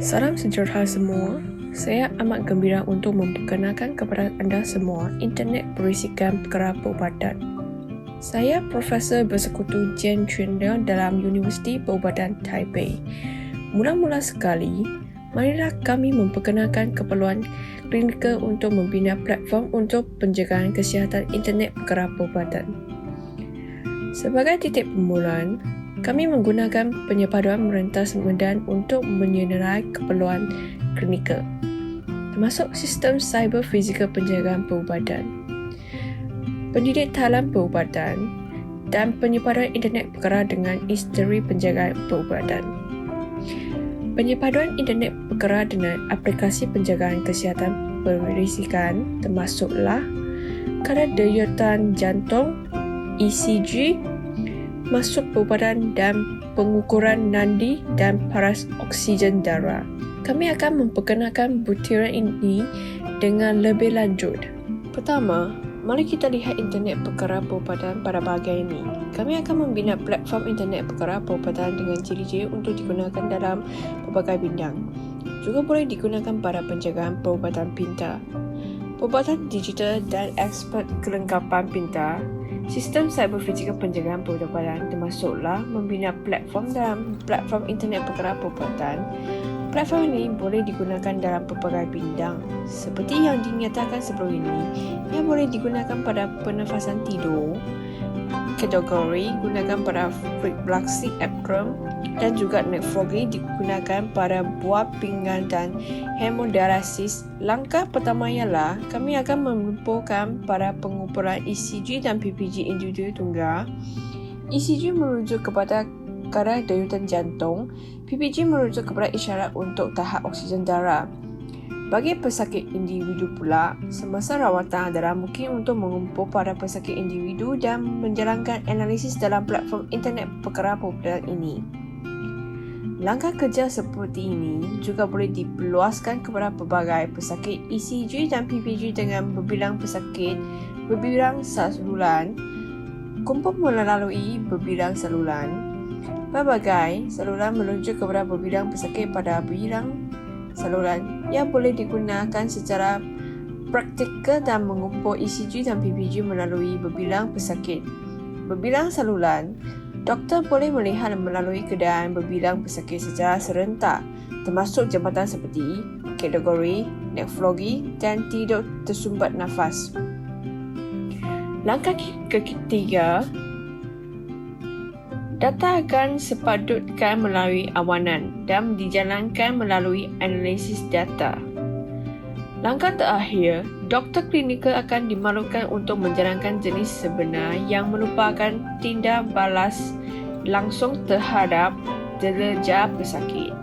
Salam sejahtera semua. Saya amat gembira untuk memperkenalkan kepada anda semua internet berisikan perkara perubatan. Saya Profesor Bersekutu Jian Chunde dalam Universiti Perubatan Taipei. Mula-mula sekali, marilah kami memperkenalkan keperluan klinikal untuk membina platform untuk penjagaan kesihatan internet perkara perubatan. Sebagai titik permulaan, kami menggunakan penyepaduan merentas medan untuk menyenarai keperluan klinikal, termasuk sistem cyber fizikal penjagaan perubatan, pendidik talan perubatan dan penyepaduan internet perkara dengan industri penjagaan perubatan. Penyepaduan internet perkara dengan aplikasi penjagaan kesihatan berisikan termasuklah kadar denyutan jantung, ECG, masuk perubatan dan pengukuran nadi dan paras oksigen darah. Kami akan memperkenalkan butiran ini dengan lebih lanjut. Pertama, mari kita lihat internet perkara perubatan pada bahagian ini. Kami akan membina platform internet perkara perubatan dengan ciri-ciri untuk digunakan dalam pelbagai bidang. Juga boleh digunakan pada penjagaan perubatan pintar, perubatan digital dan ekspert kelengkapan pintar, sistem cyber fizikal penjagaan perubatan termasuklah membina platform dalam platform internet perkara perubatan. Platform ini boleh digunakan dalam pelbagai bidang. Seperti yang dinyatakan sebelum ini, ia boleh digunakan pada pernafasan tidur, kategori gunakan pada refleksi ekstrem dan juga nefrologi digunakan pada buah pinggang dan hemodialisis. Langkah pertama ialah kami akan melumpuhkan pada pengukuran ECG dan PPG individu tunggal. ECG merujuk kepada kadar denyutan jantung, PPG merujuk kepada isyarat untuk tahap oksigen darah. Bagi pesakit individu pula, semasa rawatan adalah mungkin untuk mengumpul pada pesakit individu dan menjalankan analisis dalam platform internet perkara perubatan ini. Langkah kerja seperti ini juga boleh diperluaskan kepada pelbagai pesakit ECG dan PPG dengan berbilang pesakit, berbilang saluran, kumpul melalui berbilang saluran. Pelbagai saluran merujuk kepada berbilang pesakit pada berbilang saluran yang boleh digunakan secara praktikal dan mengumpul ECG dan PPG melalui berbilang pesakit. Berbilang saluran, doktor boleh melihat melalui keadaan berbilang pesakit secara serentak, termasuk jambatan seperti kategori, nefrologi dan tidur tersumbat nafas. Langkah ketiga, data akan sepatutkan melalui awanan dan dijalankan melalui analisis data. Langkah terakhir, doktor klinikal akan dimaklumkan untuk menjalankan jenis sebenar yang merupakan tindak balas langsung terhadap derajat pesakit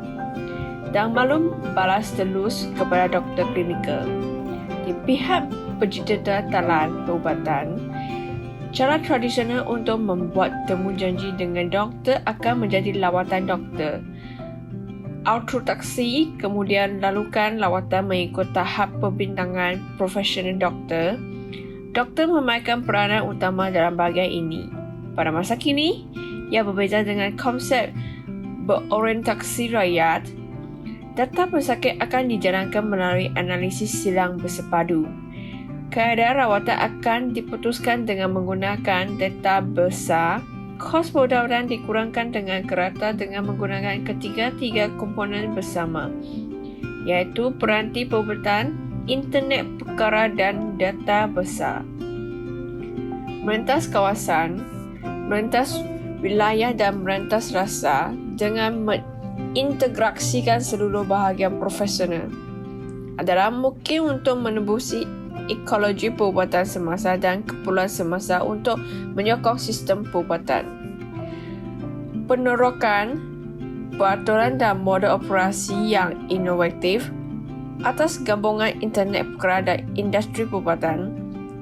dan maklum balas telus kepada doktor klinikal. Di pihak pencinta talan perubatan, cara tradisional untuk membuat temu janji dengan doktor akan menjadi lawatan doktor. Autotaksi, kemudian lalukan lawatan mengikut tahap pembintangan profesional doktor. Doktor memainkan peranan utama dalam bahagian ini. Pada masa kini, ia berbeza dengan konsep berorientasi rakyat. Data pesakit akan dijalankan melalui analisis silang bersepadu. Keadaan rawatan akan diputuskan dengan menggunakan data besar. Kos perubatan dikurangkan dengan kerata dengan menggunakan ketiga-tiga komponen bersama, iaitu peranti perubatan, internet perkara dan data besar. Merentas kawasan, merentas wilayah dan merentas rasa dengan mengintegrasikan seluruh bahagian profesional adalah mungkin untuk menembusi ekologi perubatan semasa dan keperluan semasa untuk menyokong sistem perubatan. Penerokan peraturan dan model operasi yang inovatif atas gabungan internet perkara dan industri perubatan,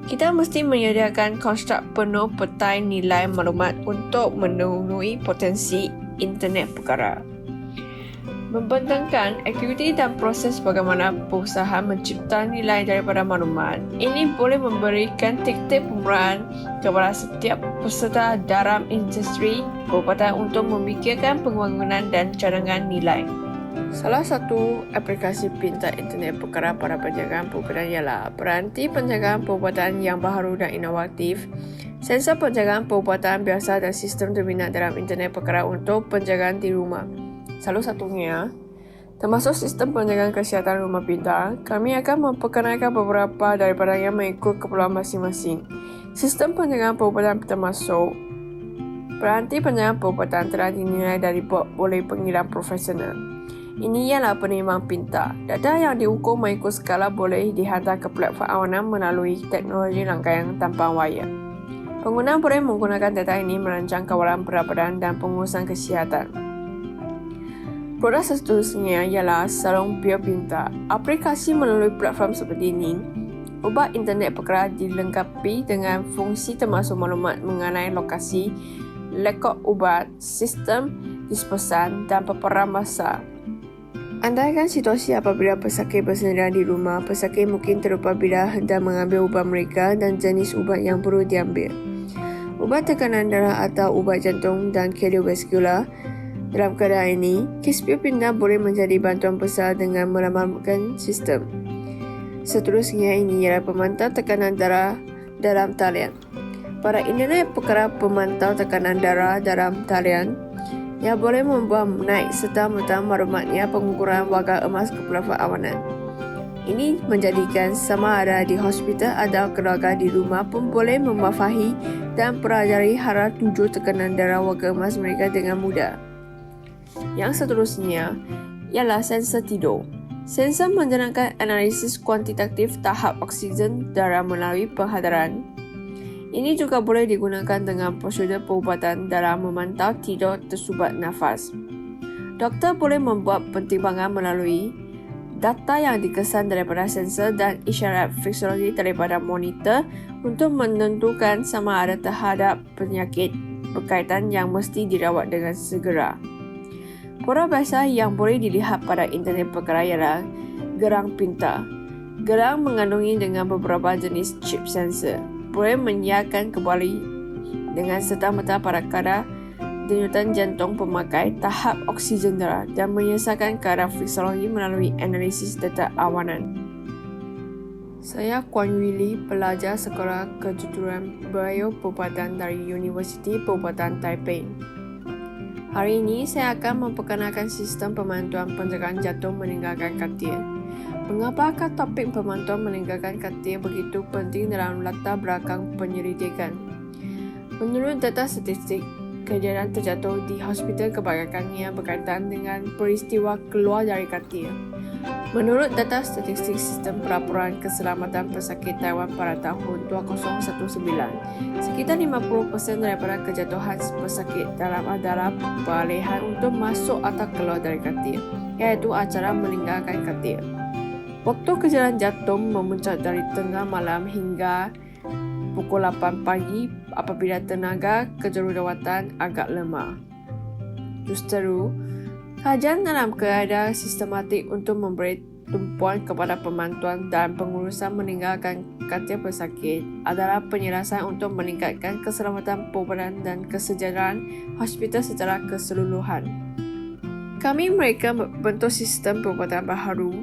kita mesti menyediakan konstruk penuh petai nilai maklumat untuk memenuhi potensi internet perkara. Membentangkan aktiviti dan proses bagaimana perusahaan mencipta nilai daripada maklumat. Ini boleh memberikan titik pemeran kepada setiap peserta dalam industri perubatan untuk memikirkan pembangunan dan cadangan nilai. Salah satu aplikasi pintar internet perkara pada penjagaan perubatan ialah peranti penjagaan perubatan yang baharu dan inovatif, sensor penjagaan perubatan biasa dan sistem terminat dalam internet perkara untuk penjagaan di rumah. Salah satunya, termasuk sistem penjagaan kesihatan rumah pintar, kami akan memperkenalkan beberapa daripadanya mengikut keperluan masing-masing. Sistem penjagaan perubatan termasuk peranti penjagaan perubatan telah dinilai dari oleh pengirang profesional. Ini ialah penerimaan pintar. Data yang diukur mengikut skala boleh dihantar ke platform awanan melalui teknologi rangkaian tanpa wayar. Pengguna boleh menggunakan data ini merancang kawalan berat badan dan pengurusan kesihatan. Produk seterusnya ialah Salon Bio Pintar. Aplikasi melalui platform seperti ini, ubat internet perkara dilengkapi dengan fungsi termasuk maklumat mengenai lokasi, rekod ubat, sistem dispersan dan paparan masa. Andaikan situasi apabila pesakit bersendirian di rumah, pesakit mungkin terlupa bila hendak mengambil ubat mereka dan jenis ubat yang perlu diambil. Ubat tekanan darah atau ubat jantung dan kardiovaskular. Dalam keadaan ini, kes Bio Pintar boleh menjadi bantuan besar dengan meramalkan sistem. Seterusnya ini ialah pemantau tekanan darah dalam talian. Pada internet perkara pemantau tekanan darah dalam talian, yang boleh membuat naik serta-merta maklumatnya pengukuran warga emas ke platform awanan. Ini menjadikan sama ada di hospital atau keluarga di rumah pun boleh memafahi dan pelajari hara tujuh tekanan darah warga emas mereka dengan mudah. Yang seterusnya ialah sensor tidur. Sensor menjalankan analisis kuantitatif tahap oksigen darah melalui penghadaran. Ini juga boleh digunakan dengan prosedur perubatan dalam memantau tidur tersubat nafas. Doktor boleh membuat pertimbangan melalui data yang dikesan daripada sensor dan isyarat fisiologi daripada monitor untuk menentukan sama ada terhadap penyakit berkaitan yang mesti dirawat dengan segera. Produk biasa yang boleh dilihat pada internet perkara ialah gerang pintar. Gerang mengandungi dengan beberapa jenis chip sensor. Boleh menyiarkan kembali dengan serta-merta pada kadar denyutan jantung pemakai, tahap oksigen darah dan menyelesaikan kadar fisiologi melalui analisis data awanan. Saya Kuan Willy, pelajar Sekolah Kejuruteraan Bio Perubatan dari Universiti Perubatan Taipei. Hari ini saya akan memperkenalkan sistem pemantuan penjagaan jantung meninggalkan katil. Mengapakah topik pemantauan meninggalkan katil begitu penting dalam latar belakang penyelidikan? Menurut data statistik, kejadian terjatuh di hospital kebanyakannya berkaitan dengan peristiwa keluar dari katil. Menurut data statistik Sistem Pelaporan Keselamatan Pesakit Taiwan pada tahun 2019, sekitar 50% daripada kejatuhan pesakit dalam adalah peralihan untuk masuk atau keluar dari katil, iaitu acara meninggalkan katil. Waktu kejadian jantung memuncak dari tengah malam hingga pukul 8 pagi apabila tenaga kejururawatan agak lemah. Justeru, kajian dalam keadaan sistematik untuk memberi tumpuan kepada pemantauan dan pengurusan meninggalkan katil pesakit adalah penyelesaian untuk meningkatkan keselamatan perubatan dan kesejahteraan hospital secara keseluruhan. Kami mereka membentuk sistem perubatan baharu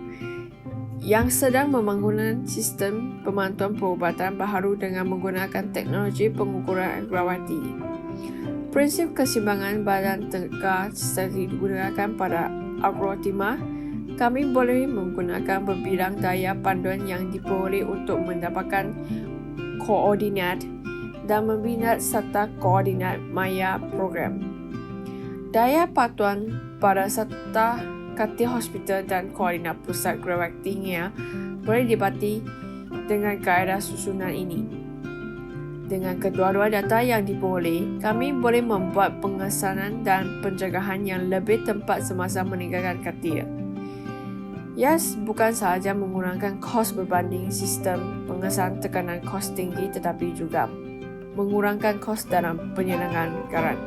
yang sedang membangun sistem pemantauan perubatan baharu dengan menggunakan teknologi pengukuran agrawati. Prinsip keseimbangan badan tegak seperti digunakan pada algoritma, kami boleh menggunakan berbilang daya panduan yang diperoleh untuk mendapatkan koordinat dan membina serta koordinat maya program. Daya patuan pada serta katil hospital dan koordinat pusat grawatinya boleh dibati dengan kaedah susunan ini. Dengan kedua-dua data yang diperoleh, kami boleh membuat pengesanan dan pencegahan yang lebih tepat semasa meninggalkan katil. Yes, bukan sahaja mengurangkan kos berbanding sistem pengesanan tekanan kos tinggi tetapi juga mengurangkan kos dalam penyelenggaraan.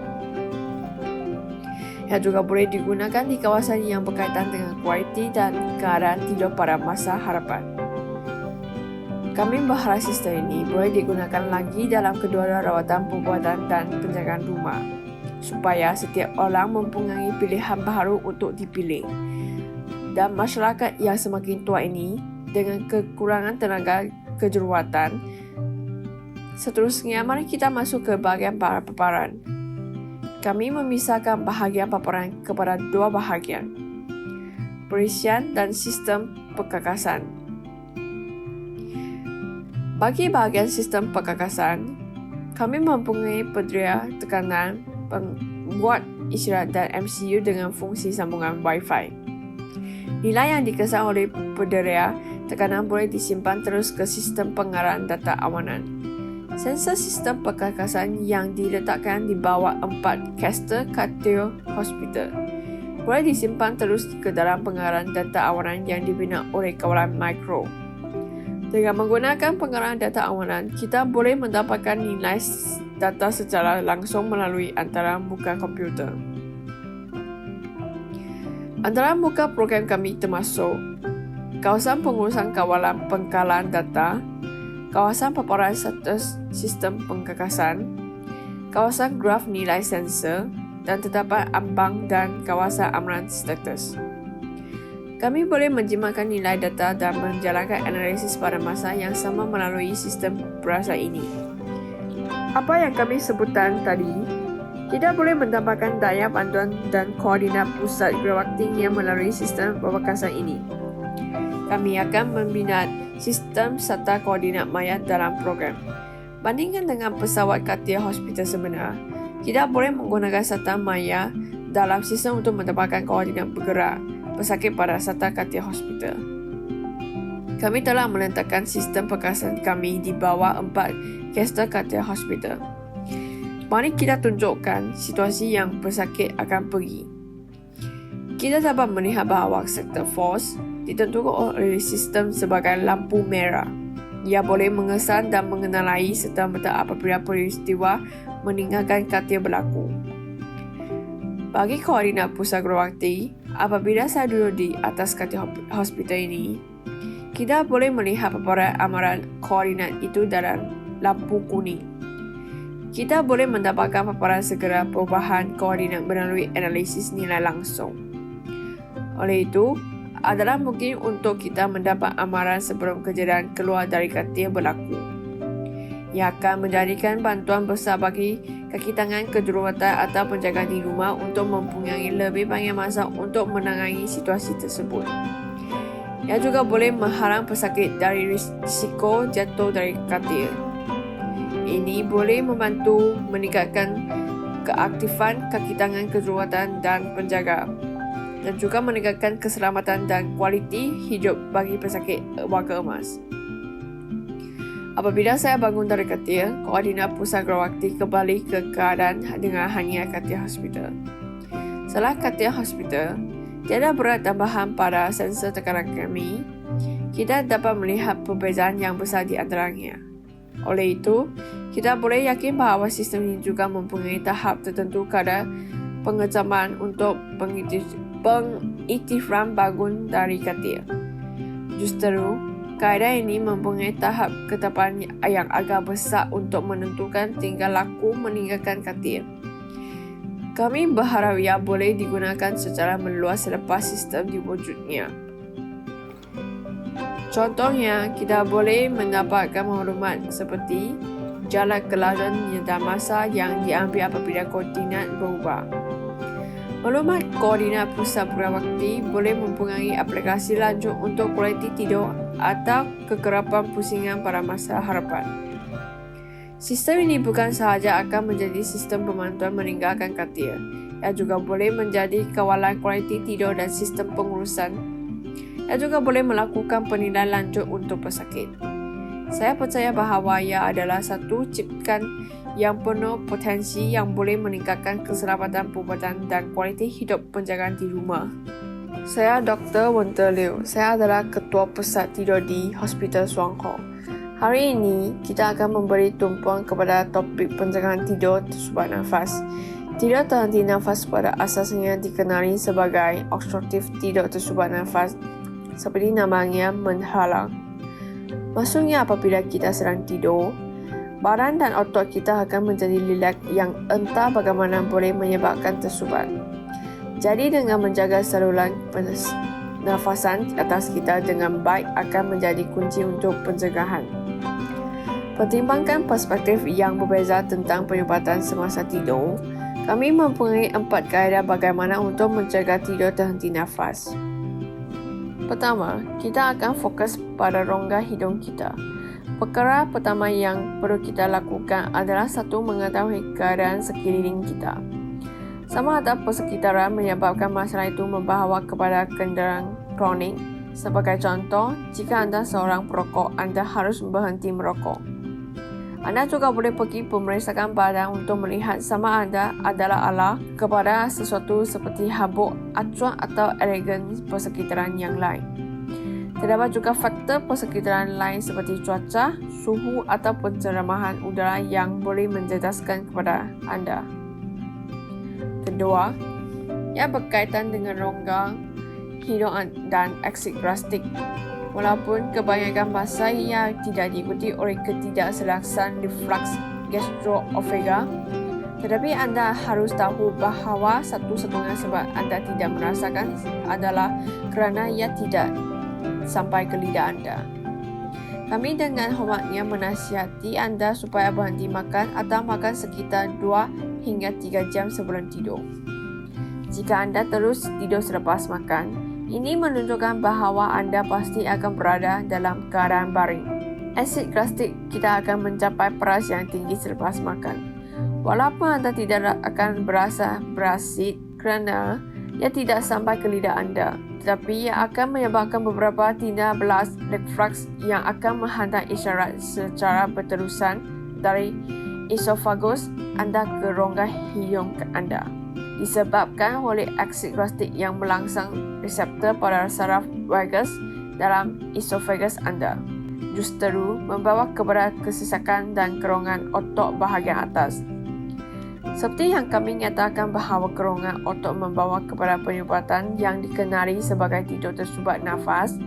Yang juga boleh digunakan di kawasan yang berkaitan dengan kualiti dan keadaan tidur pada masa harapan. Kami berharap sistem ini boleh digunakan lagi dalam kedua-dua rawatan perubatan dan penjagaan rumah, supaya setiap orang mempunyai pilihan baharu untuk dipilih. Dan masyarakat yang semakin tua ini dengan kekurangan tenaga kejuruteraan. Seterusnya, mari kita masuk ke bahagian paparan. Kami memisahkan bahagian paparan kepada dua bahagian, perisian dan sistem perkakasan. Bagi bahagian sistem perkakasan, kami mempunyai pedera tekanan, pembuat isyarat dan MCU dengan fungsi sambungan Wi-Fi. Nilai yang dikesan oleh pedera tekanan boleh disimpan terus ke sistem pengarahan data awanan. Sensor sistem perkakasan yang diletakkan di bawah 4 Castor Cartier Hospital boleh disimpan terus ke dalam pengarahan data awanan yang dibina oleh kawalan mikro. Dengan menggunakan pengarahan data awanan, kita boleh mendapatkan nilai data secara langsung melalui antara muka komputer. Antara muka program kami termasuk kawasan pengurusan kawalan pengkalan data, kawasan paparan status sistem pengkakasan, kawasan graf nilai sensor, dan terdapat ambang dan kawasan amaran status. Kami boleh menjimatkan nilai data dan menjalankan analisis pada masa yang sama melalui sistem perasa ini. Apa yang kami sebutkan tadi, kita boleh mendapatkan daya bantuan dan koordinat pusat gerawakti yang melalui sistem perkakasan ini. Kami akan membina sistem serta koordinat maya dalam program. Bandingkan dengan pesawat Cartier Hospital sebenar, kita boleh menggunakan serta maya dalam sistem untuk mendapatkan koordinat bergerak pesakit pada serta Cartier Hospital. Kami telah meletakkan sistem perkakasan kami di bawah 4 Castor Cartier Hospital. Mari kita tunjukkan situasi yang pesakit akan pergi. Kita dapat melihat bahawa sektor force ditentukan oleh sistem sebagai lampu merah. Ia boleh mengesan dan mengenalai serta-merta apabila peristiwa meninggalkan Cartier berlaku. Bagi koordinat pusat gerawakti, apabila saya duduk di atas Cartier Hospital ini, kita boleh melihat paparan amaran koordinat itu dalam lampu kuning. Kita boleh mendapatkan paparan segera perubahan koordinat melalui analisis nilai langsung. Oleh itu, adalah mungkin untuk kita mendapat amaran sebelum kejadian keluar dari Cartier berlaku. Ia akan menjadikan bantuan besar bagi kaki tangan kejuruteraan atau penjaga di rumah untuk mempunyai lebih banyak masa untuk menangani situasi tersebut. Ia juga boleh menghalang pesakit dari risiko jatuh dari Cartier. Ini boleh membantu meningkatkan keaktifan kaki tangan kejuruteraan dan penjaga, dan juga meningkatkan keselamatan dan kualiti hidup bagi pesakit warga emas. Apabila saya bangun dari Cartier, koordinat pusat gerawakti kembali ke keadaan dengan hanya Cartier Hospital. Setelah Cartier Hospital, tiada berat tambahan pada sensor tekanan kami. Kita dapat melihat perbezaan yang besar di antaranya. Oleh itu, kita boleh yakin bahawa sistem ini juga mempunyai tahap tertentu kadar pengejaman untuk pengiktifan bangun dari Cartier. Justru, kaedah ini mempunyai tahap ketetapan yang agak besar untuk menentukan tinggal laku meninggalkan Cartier. Kami berharap ia boleh digunakan secara meluas selepas sistem diwujudnya. Contohnya, kita boleh mendapatkan maklumat seperti jalan kelajuan dan masa yang diambil apabila koordinat berubah. Maklumat koordinat pusat gerawakti boleh mempunyai aplikasi lanjut untuk kualiti tidur atau kekerapan pusingan pada masa harapan. Sistem ini bukan sahaja akan menjadi sistem pemantauan meninggalkan Cartier, ia juga boleh menjadi kawalan kualiti tidur dan sistem pengurusan. Ia juga boleh melakukan penilaian lanjut untuk pesakit. Saya percaya bahawa ia adalah satu ciptaan yang penuh potensi yang boleh meningkatkan keselamatan perubatan dan kualiti hidup penjagaan di rumah. Saya Dr. Wenter Liu. Saya adalah Ketua Pusat Tidur di Hospital Suang Ho. Hari ini, kita akan memberi tumpuan kepada topik penjagaan tidur tersubat nafas. Tidur terhenti nafas pada asasnya dikenali sebagai obstruktif tidur tersubat nafas, seperti namanya menghalang. Maksudnya apabila kita sedang tidur, badan dan otot kita akan menjadi rileks yang entah bagaimana boleh menyebabkan tersubat. Jadi dengan menjaga saluran nafasan atas kita dengan baik akan menjadi kunci untuk pencegahan. Pertimbangkan perspektif yang berbeza tentang perubatan semasa tidur, kami mempunyai 4 kaedah bagaimana untuk mencegah tidur terhenti nafas. Pertama, kita akan fokus pada rongga hidung kita. Perkara pertama yang perlu kita lakukan adalah satu, mengetahui keadaan sekeliling kita. Sama ada persekitaran menyebabkan masalah itu membawa kepada kenderaan kronik. Sebagai contoh, jika anda seorang perokok, anda harus berhenti merokok. Anda juga boleh pergi pemeriksaan badan untuk melihat sama anda adalah alah kepada sesuatu seperti habuk, acuan atau elegan persekitaran yang lain. Terdapat juga faktor persekitaran lain seperti cuaca, suhu atau pencerahan udara yang boleh menjejaskan kepada anda. Kedua, yang berkaitan dengan rongga hidung dan eksit gastric. Walaupun kebanyakan masa ia tidak diikuti oleh ketidakselaksan reflux gastroesophageal, tetapi anda harus tahu bahawa satu-satunya sebab anda tidak merasakan adalah kerana ia tidak sampai ke lidah anda. Kami dengan hormatnya menasihati anda supaya berhenti makan atau makan sekitar 2 hingga 3 jam sebelum tidur. Jika anda terus tidur selepas makan, ini menunjukkan bahawa anda pasti akan berada dalam keadaan baring. Asid gastric kita akan mencapai peras yang tinggi selepas makan. Walaupun anda tidak akan berasa berasid kerana ia tidak sampai ke lidah anda, tetapi ia akan menyebabkan beberapa tindak belas reflux yang akan menghantar isyarat secara berterusan dari esophagus anda ke rongga hidung anda, disebabkan oleh asid gastric yang melangsang reseptor pada saraf vagus dalam esophagus anda. Justeru membawa kepada kesesakan dan kerongan otot bahagian atas. Seperti yang kami nyatakan bahawa kerongan otot membawa kepada penyumbatan yang dikenali sebagai tidur tersumbat nafas,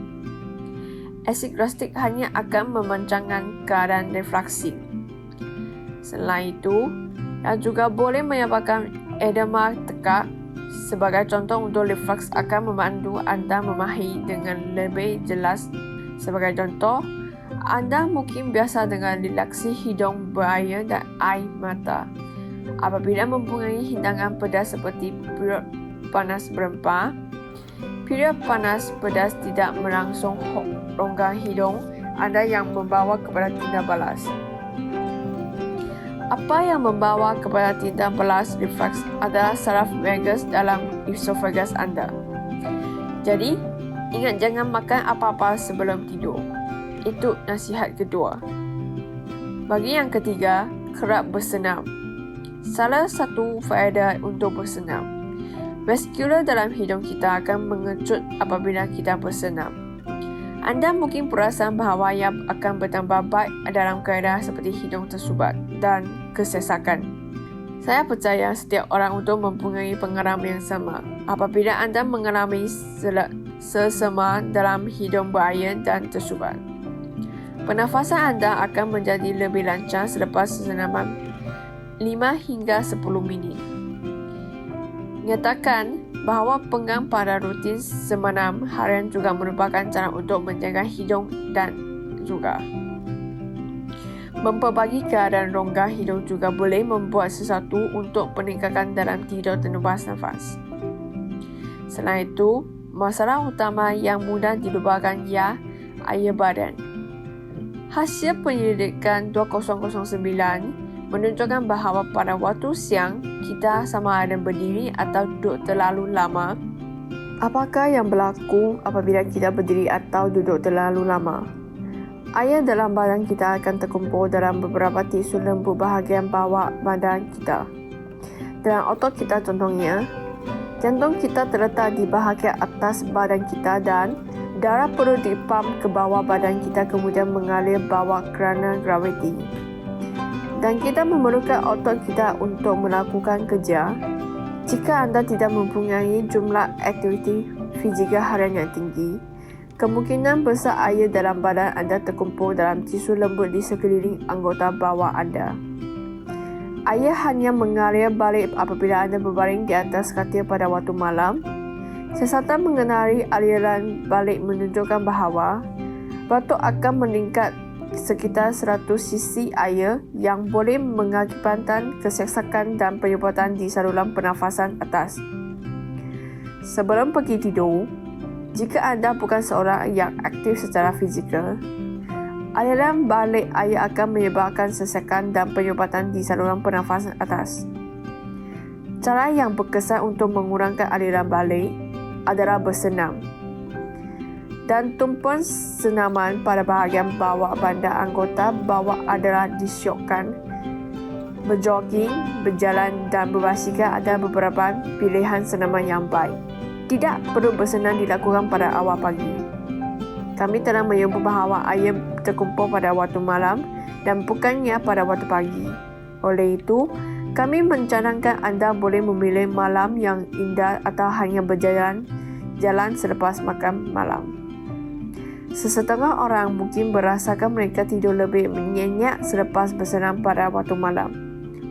asid gastric hanya akan memancangkan keadaan refleksi. Selain itu, ia juga boleh menyebabkan edema tekak. Sebagai contoh, untuk reflux akan membantu anda memahami dengan lebih jelas. Sebagai contoh, anda mungkin biasa dengan relaksi hidung berair dan air mata. Apabila mempunyai hidangan pedas seperti perut panas berempah, period panas pedas tidak melangsung rongga hidung anda yang membawa kepada tindak balas. Apa yang membawa kepada tindak balas reflux adalah saraf vagus dalam esophagus anda. Jadi, ingat jangan makan apa-apa sebelum tidur. Itu nasihat kedua. Bagi yang ketiga, kerap bersenam. Salah satu faedah untuk bersenam, vaskular dalam hidung kita akan mengecut apabila kita bersenam. Anda mungkin perasan bahawa ia akan bertambah baik dalam keadaan seperti hidung tersumbat dan kesesakan. Saya percaya setiap orang untuk mempunyai pengalaman yang sama. Apabila anda mengalami sesama dalam hidung berair dan tersumbat, pernafasan anda akan menjadi lebih lancar selepas senaman 5 hingga 10 minit. Nyatakan bahawa penggang pada rutin semalam harian juga merupakan cara untuk menjaga hidung dan juga memperbagi keadaan rongga hidung juga boleh membuat sesuatu untuk peningkatan dalam tidur terlepas nafas. Selain itu, masalah utama yang mudah dilupakan ialah air badan. Hasil penyelidikan 2009 menunjukkan bahawa pada waktu siang, kita sama ada berdiri atau duduk terlalu lama. Apakah yang berlaku apabila kita berdiri atau duduk terlalu lama? Air dalam badan kita akan terkumpul dalam beberapa tisu lembut bahagian bawah badan kita. Dalam otot kita contohnya, jantung kita terletak di bahagian atas badan kita dan darah perlu dipam ke bawah badan kita kemudian mengalir bawah kerana graviti. Dan kita memerlukan otot kita untuk melakukan kerja. Jika anda tidak mempunyai jumlah aktiviti fizikal harian yang tinggi, kemungkinan besar air dalam badan anda terkumpul dalam tisu lembut di sekeliling anggota bawah anda. Air hanya mengalir balik apabila anda berbaring di atas katil pada waktu malam. Siasatan mengenali aliran balik menunjukkan bahawa batuk akan meningkat sekitar 100 cc air yang boleh mengakibatkan kesesakan dan penyumbatan di saluran pernafasan atas. Sebelum pergi tidur, jika anda bukan seorang yang aktif secara fizikal, aliran balik air akan menyebabkan sesakan dan penyumbatan di saluran pernafasan atas. Cara yang berkesan untuk mengurangkan aliran balik adalah bersenam dan tumpuan senaman pada bahagian bawah badan anggota bawah adalah disyokkan. Berjogging, berjalan dan berbasikal adalah beberapa pilihan senaman yang baik. Tidak perlu bersenam dilakukan pada awal pagi. Kami telah menyebut bahawa air terkumpul pada waktu malam dan bukannya pada waktu pagi. Oleh itu, kami mencanangkan anda boleh memilih malam yang indah atau hanya berjalan selepas makan malam. Sesetengah orang mungkin merasakan mereka tidur lebih nyenyak selepas bersenam pada waktu malam.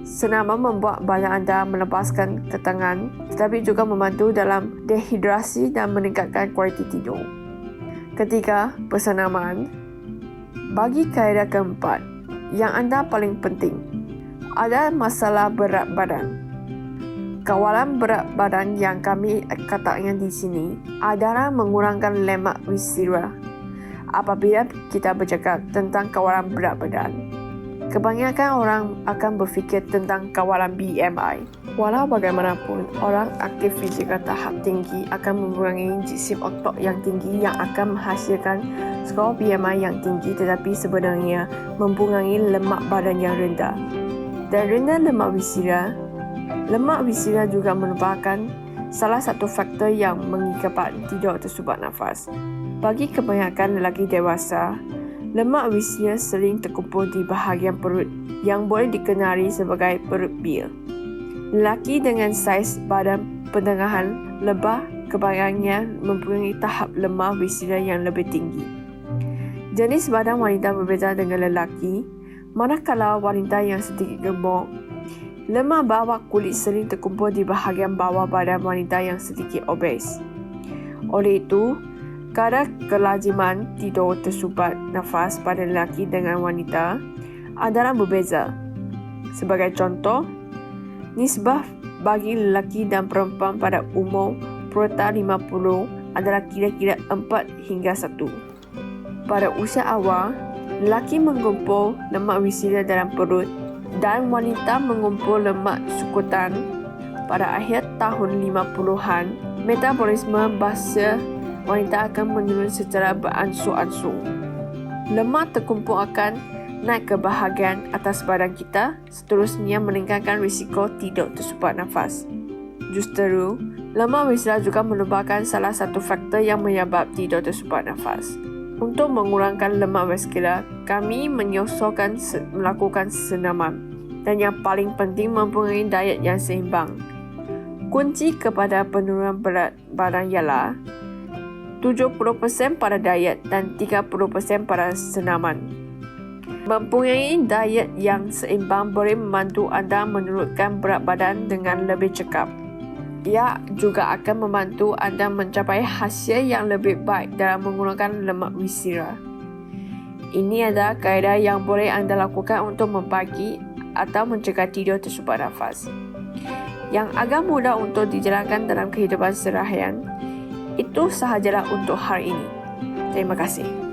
Senaman membuat badan anda melepaskan ketegangan, tetapi juga membantu dalam dehidrasi dan meningkatkan kualiti tidur. Ketika bersenaman, bagi kaedah keempat yang anda paling penting, ada masalah berat badan. Kawalan berat badan yang kami katakan di sini adalah mengurangkan lemak visceral. Apabila kita bercakap tentang kawalan berat badan, kebanyakan orang akan berfikir tentang kawalan BMI. Walau bagaimanapun, orang aktif fizikal tahap tinggi akan mengurangi jisim otot yang tinggi yang akan menghasilkan skor BMI yang tinggi, tetapi sebenarnya mempunyai lemak badan yang rendah. Dan rendah lemak visceral. Lemak visceral juga merupakan salah satu faktor yang mengakibatkan tidak tersumbat nafas. Bagi kebanyakan lelaki dewasa, lemak visceral sering terkumpul di bahagian perut yang boleh dikenali sebagai perut bil. Lelaki dengan saiz badan pertengahan lebah kebanyakannya mempunyai tahap lemak visceral yang lebih tinggi. Jenis badan wanita berbeza dengan lelaki. Manakala wanita yang sedikit gemuk, lemak bawah kulit sering terkumpul di bahagian bawah badan wanita yang sedikit obes. Oleh itu, kadar kelaziman tidur tersumbat nafas pada lelaki dengan wanita adalah berbeza. Sebagai contoh, nisbah bagi lelaki dan perempuan pada umur prota 50 adalah kira-kira 4 hingga 1. Pada usia awal, lelaki mengumpul lemak visceral dalam perut dan wanita mengumpul lemak sukutan. Pada akhir tahun 50-an, metabolisme basal wanita akan menurun secara beransur-ansur. Lemak terkumpul akan naik ke bahagian atas badan kita, seterusnya meningkatkan risiko tidak tersumbat nafas. Justru, lemak visceral juga merupakan salah satu faktor yang menyebabkan tidak tersumbat nafas. Untuk mengurangkan lemak vaskular, kami menyosorkan melakukan senaman dan yang paling penting mempunyai diet yang seimbang. Kunci kepada penurunan berat badan ialah 70% pada diet dan 30% pada senaman. Mempunyai diet yang seimbang boleh membantu anda menurunkan berat badan dengan lebih cepat. Ia juga akan membantu anda mencapai hasil yang lebih baik dalam mengurangkan lemak visceral. Ini adalah kaedah yang boleh anda lakukan untuk membagi atau mencegah tidur tersumbat nafas, yang agak mudah untuk dijalankan dalam kehidupan seharian. Itu sahajalah untuk hari ini. Terima kasih.